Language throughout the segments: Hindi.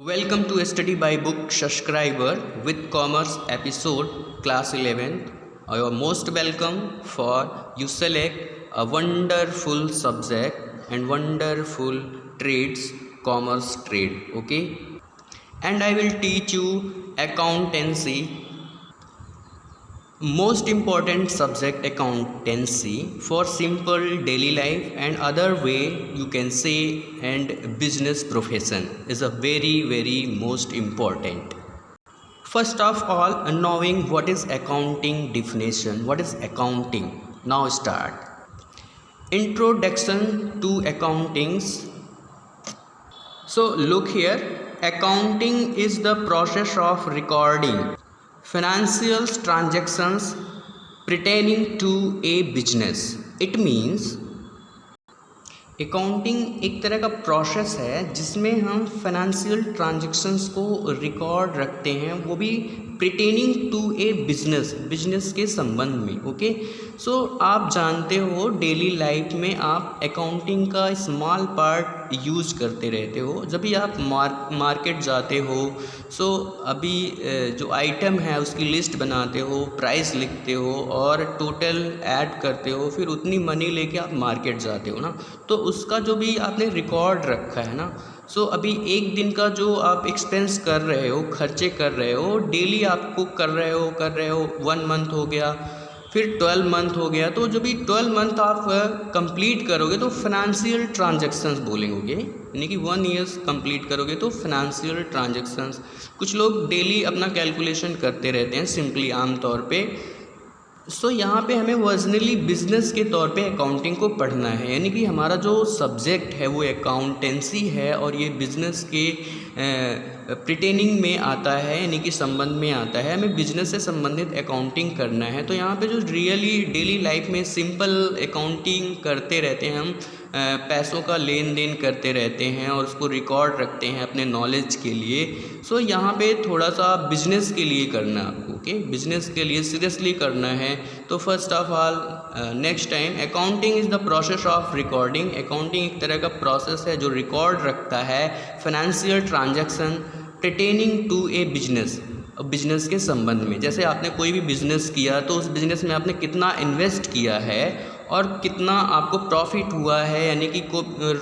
Welcome to Study by Book subscriber with Commerce episode class 11th. You are most welcome for you select a wonderful subject and wonderful trades, commerce trade, okay? And I will teach you accountancy. Most important subject accountancy for simple daily life and other way you can say, and business profession is a very most important. First of all, knowing what is accounting definition, what is accounting. Now start. Introduction to accountings. So look here, accounting is the process of recording financial transactions pertaining to a business. It means accounting एक तरह का प्रोसेस है जिसमें हम फाइनेंशियल ट्रांजैक्शंस को रिकॉर्ड रखते हैं, वो भी प्रिटेनिंग टू ए बिजनेस के संबंध में, ओके। सो आप जानते हो डेली लाइफ में आप अकाउंटिंग का स्मॉल पार्ट यूज करते रहते हो जब भी आप मार्केट जाते हो। सो अभी जो आइटम है उसकी लिस्ट बनाते हो, प्राइस लिखते हो और टोटल ऐड करते हो, फिर उतनी मनी लेके आप मार्केट जाते हो ना, तो उसका जो भी आपने रिकॉर्ड रखा है ना। सो अभी एक दिन का जो आप एक्सपेंस कर रहे हो, खर्चे कर रहे हो, डेली आपको कर रहे हो 1 मंथ हो गया, फिर 12 मंथ हो गया, तो जो भी 12 मंथ आप कंप्लीट करोगे तो फाइनेंशियल ट्रांजैक्शंस बोलेंगे, यानी कि 1 ईयर्स कंप्लीट करोगे तो फाइनेंशियल ट्रांजैक्शंस। कुछ लोग डेली अपना कैलकुलेशन करते रहते हैं सिंपली आम तौर पे। सो यहाँ पे हमें वर्जनली बिजनेस के तौर पे अकाउंटिंग को पढ़ना है, यानी कि हमारा जो सब्जेक्ट है वो अकाउंटेंसी है और ये बिजनेस के प्रिटेनिंग में आता है, यानी कि संबंध में आता है। हमें बिजनेस से संबंधित अकाउंटिंग करना है। तो यहाँ पे जो रियली डेली लाइफ में सिंपल अकाउंटिंग करते रहते हैं, हम पैसों का लेन देन करते रहते हैं और उसको रिकॉर्ड रखते हैं अपने नॉलेज के लिए। सो यहाँ पे थोड़ा सा बिजनेस के लिए करना है आपको, ओके, बिजनेस के लिए सीरियसली करना है। तो first of all next time, accounting is the process of recording. Accounting एक तरह का प्रोसेस है जो रिकॉर्ड रखता है financial transaction pertaining to a business के संबंध में। जैसे आपने कोई भी बिजनेस किया तो उस बिजनेस में आपने कितना इन्वेस्ट किया है और कितना आपको प्रॉफिट हुआ है, यानी कि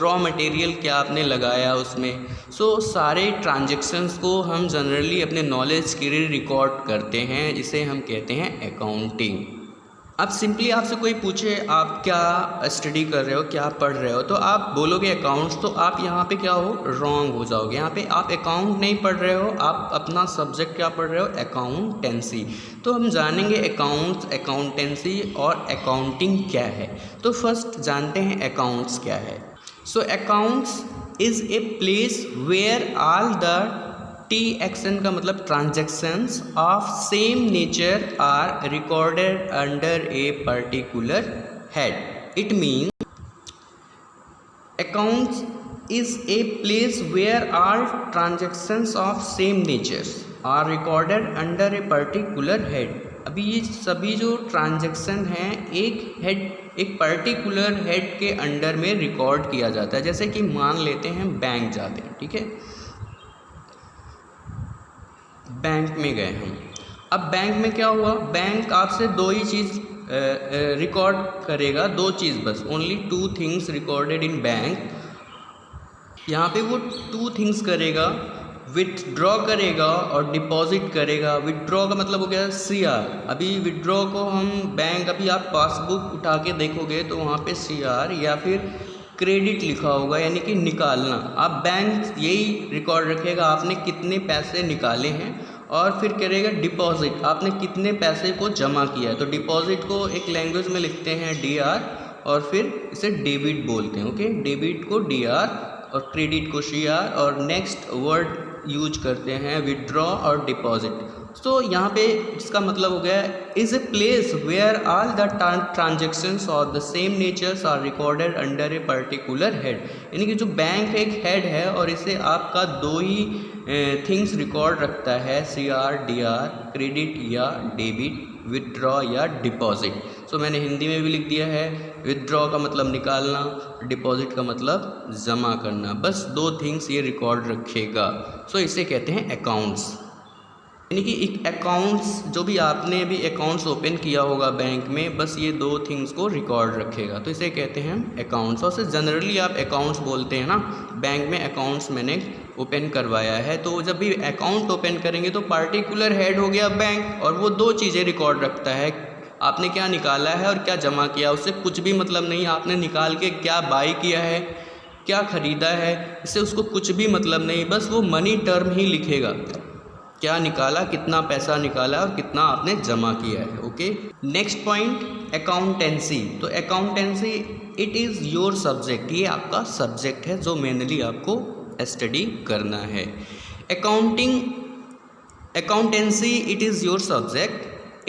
रॉ मटेरियल क्या आपने लगाया उसमें। सो सारे ट्रांजैक्शंस को हम जनरली अपने नॉलेज के लिए रिकॉर्ड करते हैं, जिसे हम कहते हैं अकाउंटिंग। अब सिंपली आपसे कोई पूछे आप क्या स्टडी कर रहे हो, क्या पढ़ रहे हो, तो आप बोलोगे अकाउंट्स, तो आप यहाँ पे क्या हो, रॉन्ग हो जाओगे। यहाँ पे आप अकाउंट नहीं पढ़ रहे हो, आप अपना सब्जेक्ट क्या पढ़ रहे हो, अकाउंटेंसी। तो हम जानेंगे अकाउंट्स, अकाउंटेंसी और अकाउंटिंग क्या है। तो फर्स्ट जानते हैं अकाउंट्स क्या है। So accounts is a place where all the action का मतलब transactions of same nature are recorded under a particular head. It means accounts is a place where all transactions of same nature are recorded under a particular head. अभी ये सभी जो ट्रांजैक्शन हैं एक पर्टिकुलर हेड के अंडर में रिकॉर्ड किया जाता है। जैसे कि मान लेते हैं बैंक जाते हैं, ठीक है, बैंक में गए हम। अब बैंक में क्या हुआ, बैंक आपसे 2 ही चीज़ रिकॉर्ड करेगा, 2 चीज़ बस, only 2 things recorded in bank. यहाँ पे वो 2 थिंग्स करेगा, विथड्रॉ करेगा और डिपॉजिट करेगा। विथड्रॉ का मतलब हो गया CR। अभी विथड्रॉ को हम बैंक, अभी आप पासबुक उठा के देखोगे तो वहाँ पे CR या फिर क्रेडिट लिखा होगा, यानी कि निकालना। आप बैंक यही रिकॉर्ड रखेगा आपने कितने पैसे निकाले हैं, और फिर करेगा डिपॉजिट, आपने कितने पैसे को जमा किया है। तो डिपॉजिट को एक लैंग्वेज में लिखते हैं DR और फिर इसे डेबिट बोलते हैं, ओके। डेबिट को DR और क्रेडिट को CR, और नेक्स्ट वर्ड यूज करते हैं विथड्रॉ और डिपॉजिट। तो यहाँ पे इसका मतलब हो गया is a place where all the transactions of the same natures are recorded under a particular head. यानी कि जो बैंक एक हेड है और इसे आपका 2 ही थिंग्स रिकॉर्ड रखता है, CR DR, क्रेडिट या डेबिट, विथड्रॉ या डिपॉजिट। सो मैंने हिंदी में भी लिख दिया है, विदड्रॉ का मतलब निकालना, डिपॉजिट का मतलब जमा करना, बस 2 थिंग्स ये रिकॉर्ड रखेगा। सो इसे कहते हैं अकाउंट्स। यानी कि एक अकाउंट्स, जो भी आपने अभी अकाउंट्स ओपन किया होगा बैंक में, बस ये 2 थिंग्स को रिकॉर्ड रखेगा, तो इसे कहते हैं अकाउंट्स। और से जनरली आप अकाउंट्स बोलते हैं ना, बैंक में अकाउंट्स मैंने ओपन करवाया है, तो जब भी अकाउंट ओपन करेंगे तो पार्टिकुलर हेड हो गया बैंक, और वो 2 चीज़ें रिकॉर्ड रखता है, आपने क्या निकाला है और क्या जमा किया। उससे कुछ भी मतलब नहीं, आपने निकाल के क्या बाई किया है, क्या ख़रीदा है, इससे उसको कुछ भी मतलब नहीं, बस वो मनी टर्म ही लिखेगा, क्या निकाला, कितना पैसा निकाला और कितना आपने जमा किया है। Okay, next point accountancy. तो accountancy it is your subject, ये आपका सब्जेक्ट है जो मेनली आपको स्टडी करना है। Accountancy it is your subject,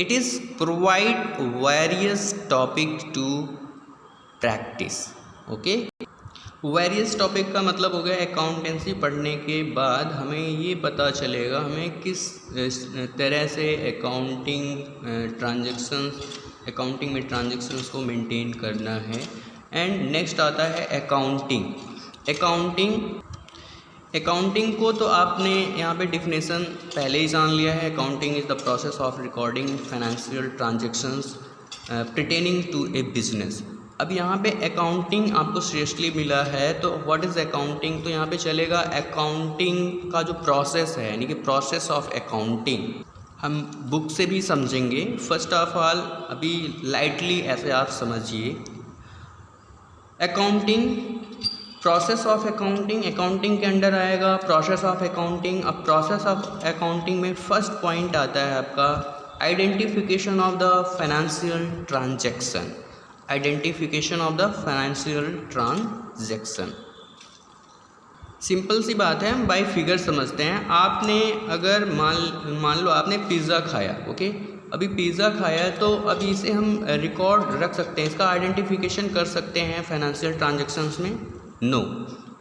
it is provide various topic to practise. Okay, various topic का मतलब हो गया अकाउंटेंसी पढ़ने के बाद हमें ये पता चलेगा हमें किस तरह से अकाउंटिंग में ट्रांजैक्शंस को मेंटेन करना है। एंड नेक्स्ट आता है अकाउंटिंग को तो आपने यहाँ पे डिफिनेशन पहले ही जान लिया है। Accounting is the process of recording financial transactions pertaining to a business. अब यहाँ पे अकाउंटिंग आपको सीरियसली मिला है, तो व्हाट इज़ अकाउंटिंग, तो यहाँ पे चलेगा अकाउंटिंग का जो प्रोसेस है, यानी कि प्रोसेस ऑफ अकाउंटिंग हम बुक से भी समझेंगे। फर्स्ट ऑफ ऑल अभी लाइटली ऐसे आप समझिए, अकाउंटिंग, प्रोसेस ऑफ अकाउंटिंग के अंडर आएगा प्रोसेस ऑफ अकाउंटिंग। अब प्रोसेस ऑफ अकाउंटिंग में फर्स्ट पॉइंट आता है आपका identification of the financial transaction. Identification of the financial transaction, simple सी बात है, हम बाय फिगर समझते हैं। आपने अगर मान लो आपने पिज़्ज़ा खाया, ओके, अभी पिज़्ज़ा खाया है तो अभी इसे हम रिकॉर्ड रख सकते हैं, इसका आइडेंटिफिकेशन कर सकते हैं फाइनेंशियल ट्रांजैक्शंस में? नो,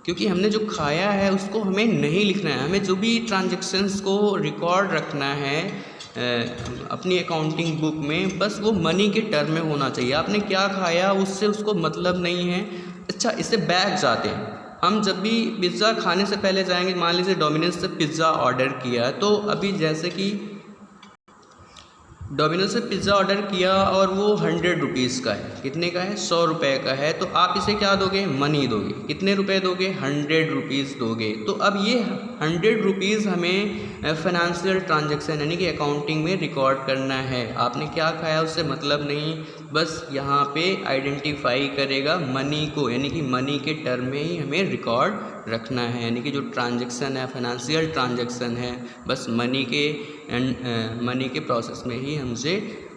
क्योंकि हमने जो खाया है उसको हमें नहीं लिखना है। हमें जो भी ट्रांजैक्शंस को रिकॉर्ड रखना है अपनी अकाउंटिंग बुक में, बस वो मनी के टर्म में होना चाहिए। आपने क्या खाया उससे उसको मतलब नहीं है। अच्छा, इससे बैक जाते हैं, हम जब भी पिज़्ज़ा खाने से पहले जाएंगे, मान लीजिए डोमिनोज से पिज़्ज़ा ऑर्डर किया, तो अभी जैसे कि डोमिनोज से पिज़्ज़ा ऑर्डर किया और वो 100 रुपीज़ का है, कितने का है, 100 रुपये का है, तो आप इसे क्या दोगे, मनी दोगे। कितने रुपए दोगे, 100 रुपीज़ दोगे। तो अब ये 100 रुपीज़ हमें फाइनेंशियल ट्रांजैक्शन यानी कि अकाउंटिंग में रिकॉर्ड करना है। आपने क्या खाया उससे मतलब नहीं, बस यहाँ पे आइडेंटिफाई करेगा मनी को, यानी कि मनी के टर्म में ही हमें रिकॉर्ड रखना है। यानी कि जो ट्रांजैक्शन है, फाइनेंशियल ट्रांजैक्शन है, बस मनी के प्रोसेस में ही हमसे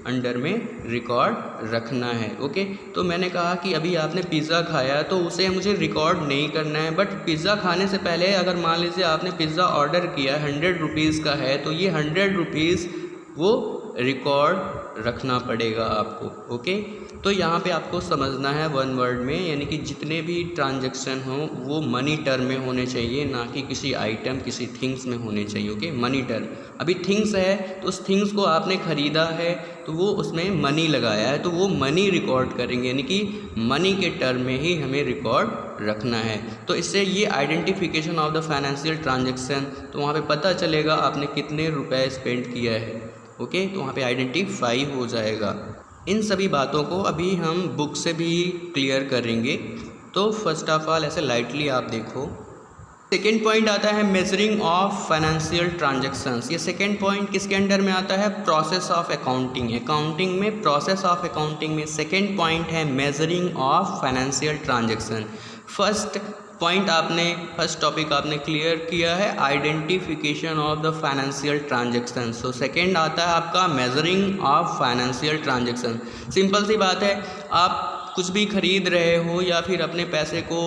अंडर में रिकॉर्ड रखना है। ओके, तो मैंने कहा कि अभी आपने पिज़्ज़ा खाया तो उसे मुझे रिकॉर्ड नहीं करना है, बट पिज़्ज़ा खाने से पहले अगर मान लीजिए आपने पिज़्ज़ा ऑर्डर किया 100 रुपीज़ का है, तो ये 100 रुपीज़ वो रिकॉर्ड रखना पड़ेगा आपको। ओके, तो यहाँ पे आपको समझना है वन वर्ड में, यानी कि जितने भी ट्रांजैक्शन हो वो मनी टर्म में होने चाहिए, ना कि किसी आइटम, किसी थिंग्स में होने चाहिए। Okay, money term. अभी थिंग्स है तो उस थिंग्स को आपने ख़रीदा है तो वो उसमें मनी लगाया है, तो वो मनी रिकॉर्ड करेंगे, यानी कि मनी के टर्म में ही हमें रिकॉर्ड रखना है। तो इससे ये identification of the financial transaction, तो वहाँ पे पता चलेगा आपने कितने रुपए स्पेंड किया है। ओके, तो वहाँ पे आइडेंटिफाई हो जाएगा। इन सभी बातों को अभी हम बुक से भी क्लियर करेंगे। तो फर्स्ट ऑफ ऑल ऐसे लाइटली आप देखो। सेकेंड पॉइंट आता है मेजरिंग ऑफ फाइनेंशियल ट्रांजैक्शंस। ये सेकेंड पॉइंट किसके अंडर में आता है, प्रोसेस ऑफ अकाउंटिंग। अकाउंटिंग में प्रोसेस ऑफ अकाउंटिंग में सेकेंड पॉइंट है measuring of financial transaction. First topic आपने क्लियर किया है identification of the financial transaction. So second आता है आपका measuring of financial transaction. Simple सी बात है, आप कुछ भी खरीद रहे हो या फिर अपने पैसे को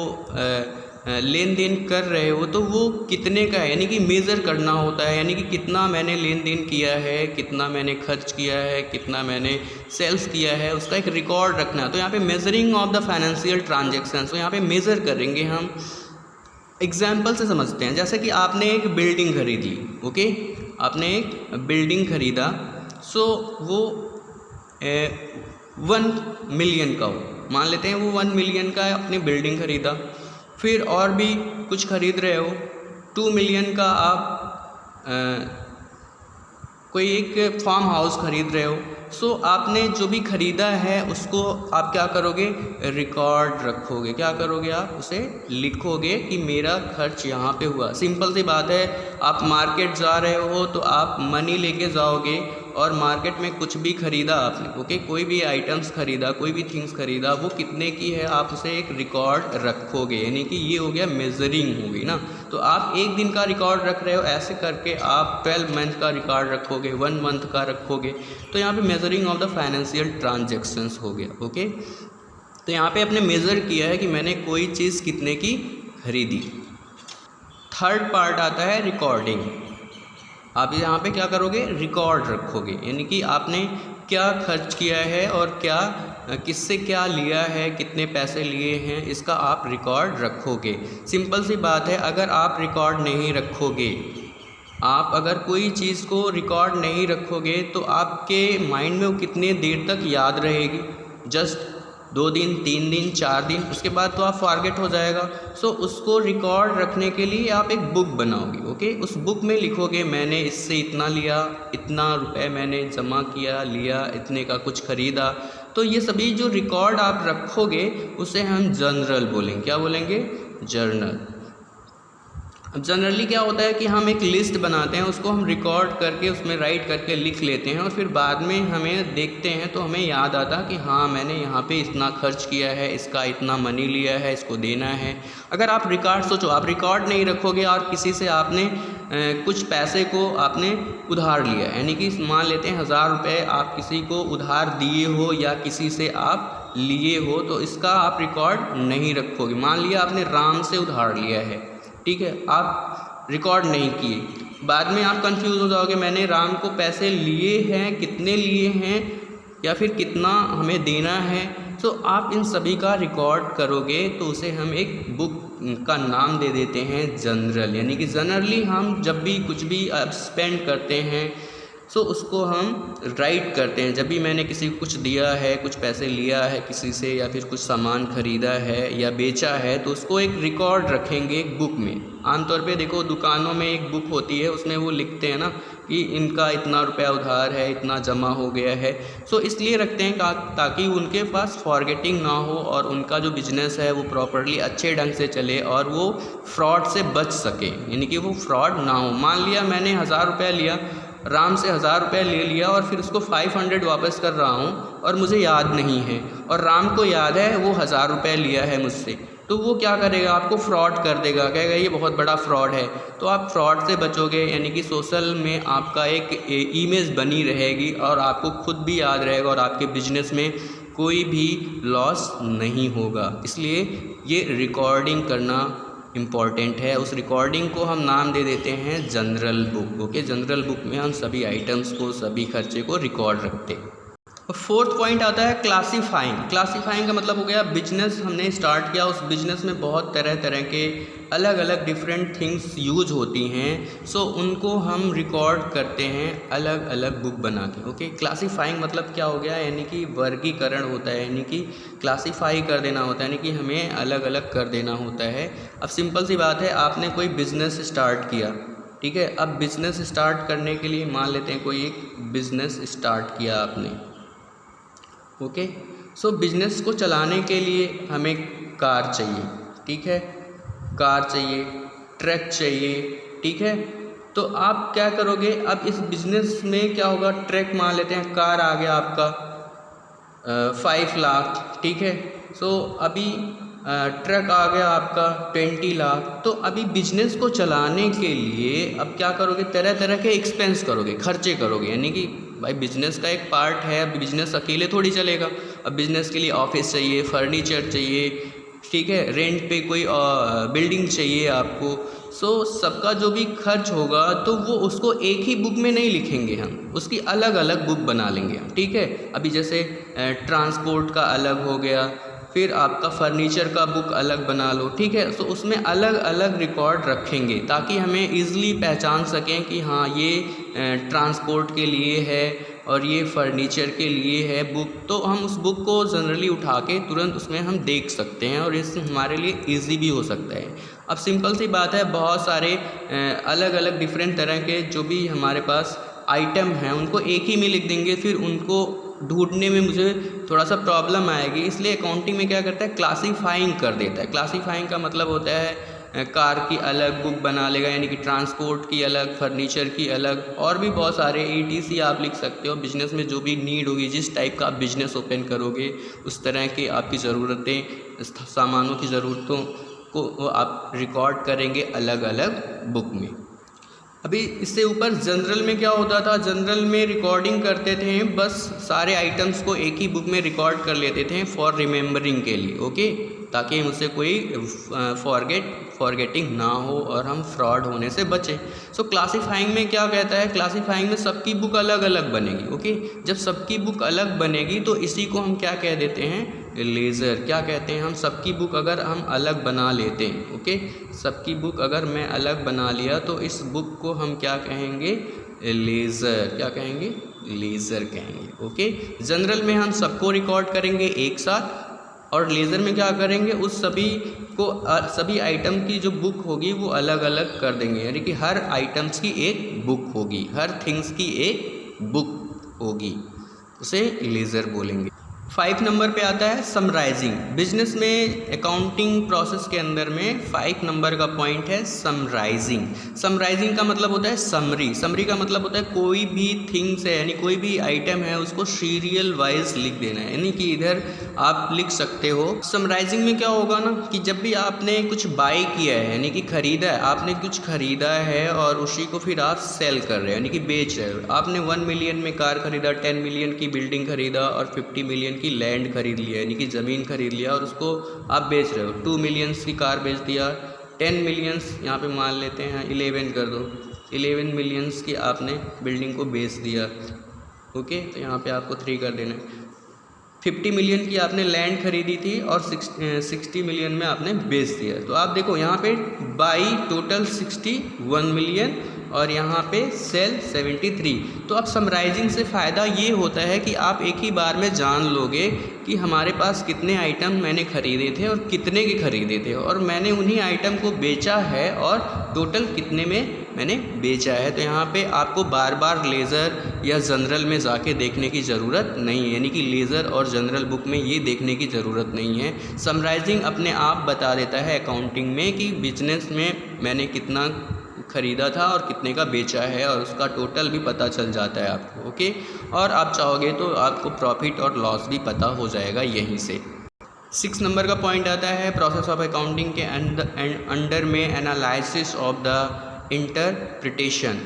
लेन देन कर रहे हो तो वो कितने का है, यानी कि मेज़र करना होता है, यानी कि कितना मैंने लेन देन किया है, कितना मैंने खर्च किया है, कितना मैंने सेल्स किया है, उसका एक रिकॉर्ड रखना है। तो यहाँ पे measuring of the financial transaction, तो यहाँ पे मेज़र करेंगे हम। एग्जाम्पल से समझते हैं, जैसे कि आपने एक बिल्डिंग खरीदी। ओके, आपने एक बिल्डिंग खरीदा, सो 1 मिलियन का हो, मान लेते हैं वो 1 मिलियन का अपनी बिल्डिंग खरीदा, फिर और भी कुछ खरीद रहे हो, 2 मिलियन का आप कोई एक फार्म हाउस खरीद रहे हो। सो आपने जो भी ख़रीदा है उसको आप क्या करोगे, रिकॉर्ड रखोगे। क्या करोगे, आप उसे लिखोगे कि मेरा खर्च यहाँ पे हुआ। सिंपल सी बात है, आप मार्केट जा रहे हो तो आप मनी लेके जाओगे और मार्केट में कुछ भी ख़रीदा आपने, ओके, कोई भी आइटम्स ख़रीदा, कोई भी थिंग्स ख़रीदा, वो कितने की है आप उसे एक रिकॉर्ड रखोगे। यानी कि ये हो गया मेजरिंग हो गई ना। तो आप 1 दिन का रिकॉर्ड रख रहे हो, ऐसे करके आप 12 मंथ का रिकॉर्ड रखोगे, 1 मंथ का रखोगे। तो यहाँ पे measuring of the financial transactions हो गया, ओके। तो यहाँ पे आपने मेज़र किया है कि मैंने कोई चीज़ कितने की खरीदी। थर्ड पार्ट आता है रिकॉर्डिंग। आप यहाँ पे क्या करोगे, रिकॉर्ड रखोगे। यानी कि आपने क्या खर्च किया है और क्या किससे क्या लिया है, कितने पैसे लिए हैं, इसका आप रिकॉर्ड रखोगे। सिंपल सी बात है, अगर आप रिकॉर्ड नहीं रखोगे, आप अगर कोई चीज़ को रिकॉर्ड नहीं रखोगे तो आपके माइंड में वो कितने देर तक याद रहेगी, जस्ट 2 दिन, 3 दिन, 4 दिन, उसके बाद तो आप फॉरगेट हो जाएगा। सो उसको रिकॉर्ड रखने के लिए आप एक बुक बनाओगे, ओके। उस बुक में लिखोगे मैंने इससे इतना लिया, इतना रुपए मैंने जमा किया, लिया, इतने का कुछ ख़रीदा। तो ये सभी जो रिकॉर्ड आप रखोगे उसे हम जर्नल बोलेंगे। क्या बोलेंगे, जर्नल। अब जनरली क्या होता है कि हम एक लिस्ट बनाते हैं, उसको हम रिकॉर्ड करके उसमें राइट करके लिख लेते हैं और फिर बाद में हमें देखते हैं तो हमें याद आता कि हाँ मैंने यहाँ पे इतना खर्च किया है, इसका इतना मनी लिया है, इसको देना है। अगर आप रिकॉर्ड, सोचो आप रिकॉर्ड नहीं रखोगे और किसी से आपने कुछ पैसे को आपने उधार लिया, यानी कि मान लेते हैं 1000 रुपये आप किसी को उधार दिए हो या किसी से आप लिए हो, तो इसका आप रिकॉर्ड नहीं रखोगे। मान लिया आपने राम से उधार लिया है, ठीक है, आप रिकॉर्ड नहीं किए, बाद में आप कंफ्यूज हो जाओगे मैंने राम को पैसे लिए हैं, कितने लिए हैं या फिर कितना हमें देना है। तो आप इन सभी का रिकॉर्ड करोगे तो उसे हम एक बुक का नाम दे देते हैं जनरल। यानी कि जनरली हम जब भी कुछ भी स्पेंड करते हैं सो उसको हम राइट करते हैं। जब भी मैंने किसी को कुछ दिया है, कुछ पैसे लिया है किसी से या फिर कुछ सामान ख़रीदा है या बेचा है, तो उसको एक रिकॉर्ड रखेंगे एक बुक में। आमतौर पे देखो दुकानों में एक बुक होती है, उसमें वो लिखते हैं ना कि इनका इतना रुपया उधार है, इतना जमा हो गया है। सो इसलिए रखते हैं ताकि उनके पास फॉरगेटिंग ना हो और उनका जो बिजनेस है वो प्रॉपरली अच्छे ढंग से चले और वो फ्रॉड से बच सके, यानी कि वो फ्रॉड ना हो। मान लिया मैंने 1000 रुपया लिया, राम से 1000 रुपये ले लिया और फिर उसको 500 वापस कर रहा हूँ और मुझे याद नहीं है, और राम को याद है वो 1000 रुपये लिया है मुझसे, तो वो क्या करेगा, आपको फ्रॉड कर देगा, कहेगा ये बहुत बड़ा फ्रॉड है। तो आप फ्रॉड से बचोगे, यानी कि सोशल में आपका एक इमेज बनी रहेगी और आपको खुद भी याद रहेगा और आपके बिजनेस में कोई भी लॉस नहीं होगा। इसलिए ये रिकॉर्डिंग करना इम्पॉर्टेंट है। उस रिकॉर्डिंग को हम नाम दे देते हैं general book, okay. General book में हम सभी आइटम्स को, सभी खर्चे को रिकॉर्ड रखते हैं। फोर्थ पॉइंट आता है क्लासीफाइंग। क्लासीफाइंग का मतलब हो गया बिजनेस हमने स्टार्ट किया, उस बिजनेस में बहुत तरह तरह के अलग अलग डिफरेंट थिंग्स यूज होती हैं, सो उनको हम रिकॉर्ड करते हैं अलग अलग बुक बना के, ओके। क्लासीफाइंग मतलब क्या हो गया, यानी कि वर्गीकरण होता है, यानी कि क्लासीफाई कर देना होता है, यानी कि हमें अलग अलग कर देना होता है। अब सिंपल सी बात है, आपने कोई बिज़नेस स्टार्ट किया, ठीक है। अब बिज़नेस स्टार्ट करने के लिए मान लेते हैं कोई एक बिज़नेस स्टार्ट किया आपने, ओके। सो बिज़नेस को चलाने के लिए हमें कार चाहिए, ठीक है, कार चाहिए, ट्रक चाहिए, ठीक है। तो आप क्या करोगे, अब इस बिज़नेस में क्या होगा, ट्रक मान लेते हैं, कार आ गया आपका 5 लाख, ठीक है। सो अभी ट्रक आ गया आपका 20 लाख। तो अभी बिजनेस को चलाने के लिए अब क्या करोगे, तरह तरह के एक्सपेंस करोगे, खर्चे करोगे, यानी कि भाई बिजनेस का एक पार्ट है, अब बिजनेस अकेले थोड़ी चलेगा। अब बिजनेस के लिए ऑफिस चाहिए, फर्नीचर चाहिए, ठीक है, रेंट पे कोई बिल्डिंग चाहिए आपको। सो सबका जो भी खर्च होगा तो वो उसको एक ही बुक में नहीं लिखेंगे हम, उसकी अलग अलग बुक बना लेंगे हम, ठीक है। अभी जैसे ट्रांसपोर्ट का अलग हो गया, फिर आपका फर्नीचर का बुक अलग बना लो, ठीक है। तो उसमें अलग अलग रिकॉर्ड रखेंगे ताकि हमें ईज़िली पहचान सकें कि हाँ ये ट्रांसपोर्ट के लिए है और ये फर्नीचर के लिए है बुक, तो हम उस बुक को जनरली उठा के तुरंत उसमें हम देख सकते हैं और इससे हमारे लिए ईजी भी हो सकता है। अब सिंपल सी बात है, बहुत सारे अलग अलग डिफरेंट तरह के जो भी हमारे पास आइटम हैं उनको एक ही में लिख देंगे, फिर उनको ढूंढने में मुझे थोड़ा सा प्रॉब्लम आएगी। इसलिए अकाउंटिंग में क्या करता है, क्लासीफाइंग कर देता है। क्लासीफाइंग का मतलब होता है कार की अलग बुक बना लेगा, यानी कि ट्रांसपोर्ट की अलग, फर्नीचर की अलग, और भी बहुत सारे ETC आप लिख सकते हो। बिजनेस में जो भी नीड होगी, जिस टाइप का आप बिजनेस ओपन करोगे उस तरह की आपकी ज़रूरतें, सामानों की ज़रूरतों को आप रिकॉर्ड करेंगे अलग अलग बुक में। अभी इससे ऊपर जनरल में क्या होता था, जनरल में रिकॉर्डिंग करते थे, बस सारे आइटम्स को एक ही बुक में रिकॉर्ड कर लेते थे फॉर रिमेंबरिंग के लिए, ओके, ताकि मुझसे कोई फॉरगेटिंग ना हो और हम फ्रॉड होने से बचें। सो क्लासीफाइंग में क्या कहता है, क्लासीफाइंग में सबकी बुक अलग अलग बनेगी, ओके। जब सबकी बुक अलग बनेगी तो इसी को हम क्या कह देते हैं, लेज़र। क्या कहते हैं हम, सबकी बुक अगर हम अलग बना लेते हैं, ओके, सबकी बुक अगर मैं अलग बना लिया तो इस बुक को हम क्या कहेंगे, लेज़र। क्या कहेंगे, लेज़र कहेंगे, ओके। जनरल में हम सबको रिकॉर्ड करेंगे एक साथ, और लेज़र में क्या करेंगे, उस सभी आइटम की जो बुक होगी वो अलग अलग कर देंगे, यानी कि हर आइटम्स की एक बुक होगी, हर थिंग्स की एक बुक होगी, उसे लेज़र बोलेंगे। 5 नंबर पे आता है समराइजिंग। बिजनेस में अकाउंटिंग प्रोसेस के अंदर में 5 नंबर का पॉइंट है समराइजिंग। समराइजिंग का मतलब होता है समरी। समरी का मतलब होता है कोई भी थिंग्स है, यानी कोई भी आइटम है उसको सीरियल वाइज लिख देना है, यानी कि इधर आप लिख सकते हो। समराइजिंग में क्या होगा ना कि जब भी आपने कुछ बाई किया है, यानी कि खरीदा है, आपने कुछ खरीदा है और उसी को फिर आप सेल कर रहे हो, यानी कि बेच रहे हो। आपने 1 मिलियन में कार खरीदा, 10 मिलियन की बिल्डिंग खरीदा और 50 मिलियन की लैंड खरीद लिया, यानी कि ज़मीन खरीद लिया और उसको आप बेच रहे हो। 2 मिलियंस की कार बेच दिया, 10 मिलियंस यहाँ पे मान लेते हैं, 11 कर दो, 11 मिलियंस की आपने बिल्डिंग को बेच दिया, ओके, तो यहाँ पे आपको 3 कर देना है। 50 मिलियन की आपने लैंड खरीदी थी और 60 मिलियन में आपने बेच दिया। तो आप देखो यहाँ पे बाई टोटल 61 मिलियन और यहाँ पे सेल 73। तो अब समराइजिंग से फ़ायदा ये होता है कि आप एक ही बार में जान लोगे कि हमारे पास कितने आइटम मैंने ख़रीदे थे और कितने के ख़रीदे थे, और मैंने उन्हीं आइटम को बेचा है और टोटल कितने में मैंने बेचा है। तो यहाँ पे आपको बार बार लेज़र या जनरल में जाके देखने की ज़रूरत नहीं है, यानी कि लेज़र और जनरल बुक में ये देखने की ज़रूरत नहीं है। समराइजिंग अपने आप बता देता है अकाउंटिंग में कि बिजनेस में मैंने कितना ख़रीदा था और कितने का बेचा है, और उसका टोटल भी पता चल जाता है आपको, ओके। और आप चाहोगे तो आपको प्रॉफिट और लॉस भी पता हो जाएगा यहीं से। 6 नंबर का पॉइंट आता है प्रोसेस ऑफ अकाउंटिंग के अंडर में analysis of the interpretation.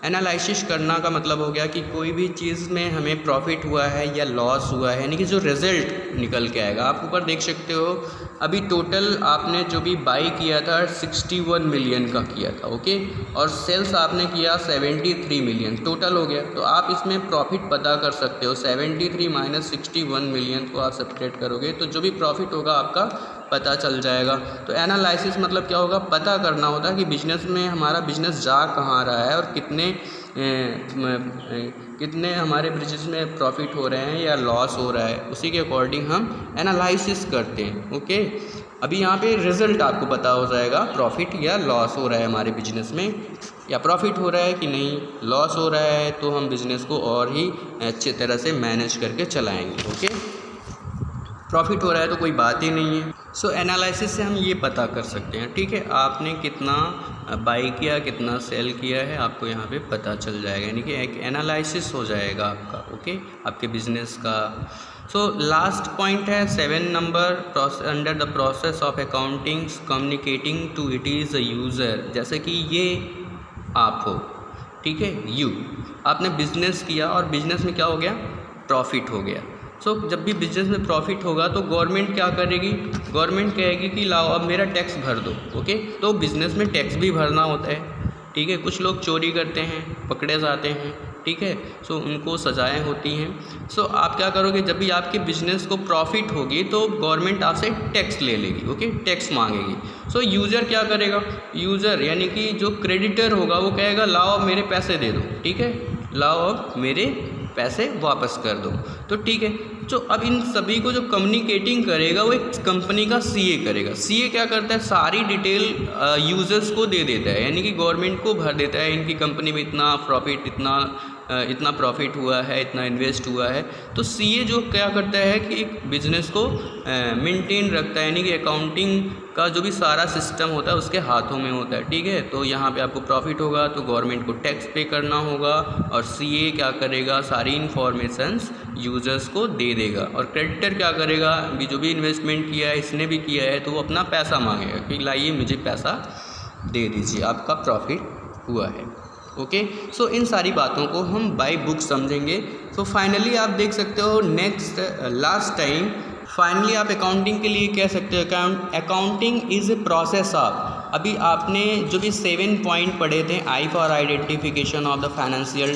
Analysis करना का मतलब हो गया कि कोई भी चीज़ में हमें प्रॉफिट हुआ है या लॉस हुआ है, यानी कि जो रिज़ल्ट निकल के आएगा। आप ऊपर देख सकते हो अभी टोटल आपने जो भी बाई किया था 61 मिलियन का किया था, ओके, और सेल्स आपने किया 73 मिलियन, टोटल हो गया। तो आप इसमें प्रॉफिट पता कर सकते हो, 73 माइनस 61 मिलियन को आप सेपरेट करोगे तो जो भी प्रॉफिट होगा आपका पता चल जाएगा। तो एनालिसिस मतलब क्या होगा, पता करना होता है कि बिजनेस में हमारा बिजनेस जा कहाँ रहा है और कितने हमारे बिजनेस में प्रॉफिट हो रहे हैं या लॉस हो रहा है, उसी के अकॉर्डिंग हम एनालिसिस करते हैं, ओके। अभी यहाँ पे रिज़ल्ट आपको पता हो जाएगा प्रॉफिट या लॉस हो रहा है हमारे बिजनेस में, या प्रॉफिट हो रहा है कि नहीं, लॉस हो रहा है तो हम बिज़नेस को और ही अच्छे तरह से मैनेज करके चलाएँगे, ओके। प्रॉफिट हो रहा है तो कोई बात ही नहीं है। सो एनालिसिस से हम ये पता कर सकते हैं, ठीक है, आपने कितना बाई किया, कितना सेल किया है, आपको यहाँ पे पता चल जाएगा, यानी कि एक एनालिसिस हो जाएगा आपका, ओके, आपके बिजनेस का। सो लास्ट पॉइंट है 7 number, under the process of accounting communicating to it is a user. जैसे कि ये आप हो, ठीक है, यू आपने बिजनेस किया और बिजनेस में क्या हो गया, प्रॉफिट हो गया। सो जब भी बिजनेस में प्रॉफिट होगा तो गवर्नमेंट क्या करेगी, गवर्नमेंट कहेगी कि लाओ अब मेरा टैक्स भर दो, ओके। तो बिज़नेस में टैक्स भी भरना होता है, ठीक है। कुछ लोग चोरी करते हैं, पकड़े जाते हैं, ठीक है, सो उनको सज़ाएं होती हैं। सो आप क्या करोगे, जब भी आपके बिजनेस को प्रॉफिट होगी तो गवर्नमेंट आपसे टैक्स ले लेगी, ओके, टैक्स मांगेगी। सो यूज़र क्या करेगा, यूज़र यानी कि जो क्रेडिटर होगा वो कहेगा लाओ मेरे पैसे दे दो, ठीक है, लाओ अब मेरे पैसे वापस कर दो। तो ठीक है, तो अब इन सभी को जो कम्युनिकेटिंग करेगा वो एक कंपनी का सीए करेगा। सीए क्या करता है, सारी डिटेल यूजर्स को दे देता है, यानी कि गवर्नमेंट को भर देता है इनकी कंपनी में इतना प्रॉफिट, इतना प्रॉफिट हुआ है, इतना इन्वेस्ट हुआ है। तो सीए जो क्या करता है कि एक बिजनेस को मेंटेन रखता है, यानी कि अकाउंटिंग का जो भी सारा सिस्टम होता है उसके हाथों में होता है। ठीक है, तो यहाँ पे आपको प्रॉफिट होगा तो गवर्नमेंट को टैक्स पे करना होगा, और सीए क्या करेगा, सारी इन्फॉर्मेशंस यूजर्स को दे देगा। और क्रेडिटर क्या करेगा, भी जो भी इन्वेस्टमेंट किया है, इसने भी किया है, तो वो अपना पैसा मांगेगा कि लाइए मुझे पैसा दे दीजिए, आपका प्रॉफिट हुआ है। ओके, सो इन सारी बातों को हम बाय बुक समझेंगे। सो फाइनली आप देख सकते हो नेक्स्ट लास्ट टाइम फाइनली आप अकाउंटिंग के लिए कह सकते हो accounting is a process of, अभी आपने जो भी 7 पॉइंट पढ़े थे, I for identification of the financial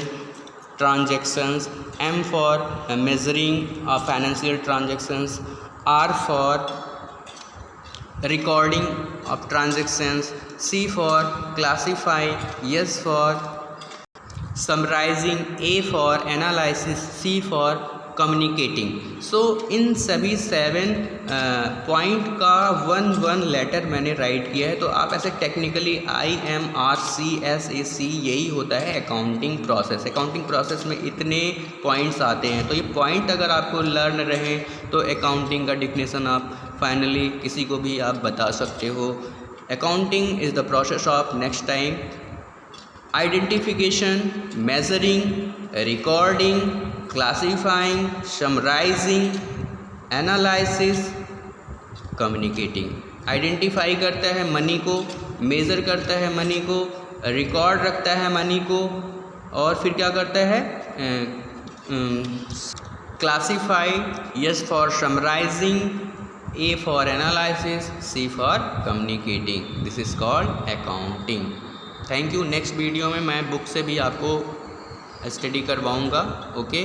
transactions, M for measuring of financial transactions, R for recording of transactions, C for classify, S for summarizing, A for analysis, C for communicating। सो इन सभी 7 पॉइंट का 1 लेटर मैंने राइट किया है। तो आप ऐसे टेक्निकली IMRCSAC यही होता है अकाउंटिंग प्रोसेस। अकाउंटिंग प्रोसेस में इतने पॉइंट्स आते हैं, तो ये पॉइंट अगर आपको लर्न रहे तो अकाउंटिंग का डिफिनेशन आप फाइनली किसी को भी आप बता सकते हो। Accounting is the process of next time identification, measuring, recording, classifying, summarising, analysis, communicating. Identify करता है मनी को, मेज़र करता है मनी को, रिकॉर्ड रखता है मनी को, और फिर क्या करता है classify, yes for summarising, A for analysis, C for communicating। This is called accounting। Thank you. Next video में मैं बुक से भी आपको स्टडी करवाऊँगा। ओके।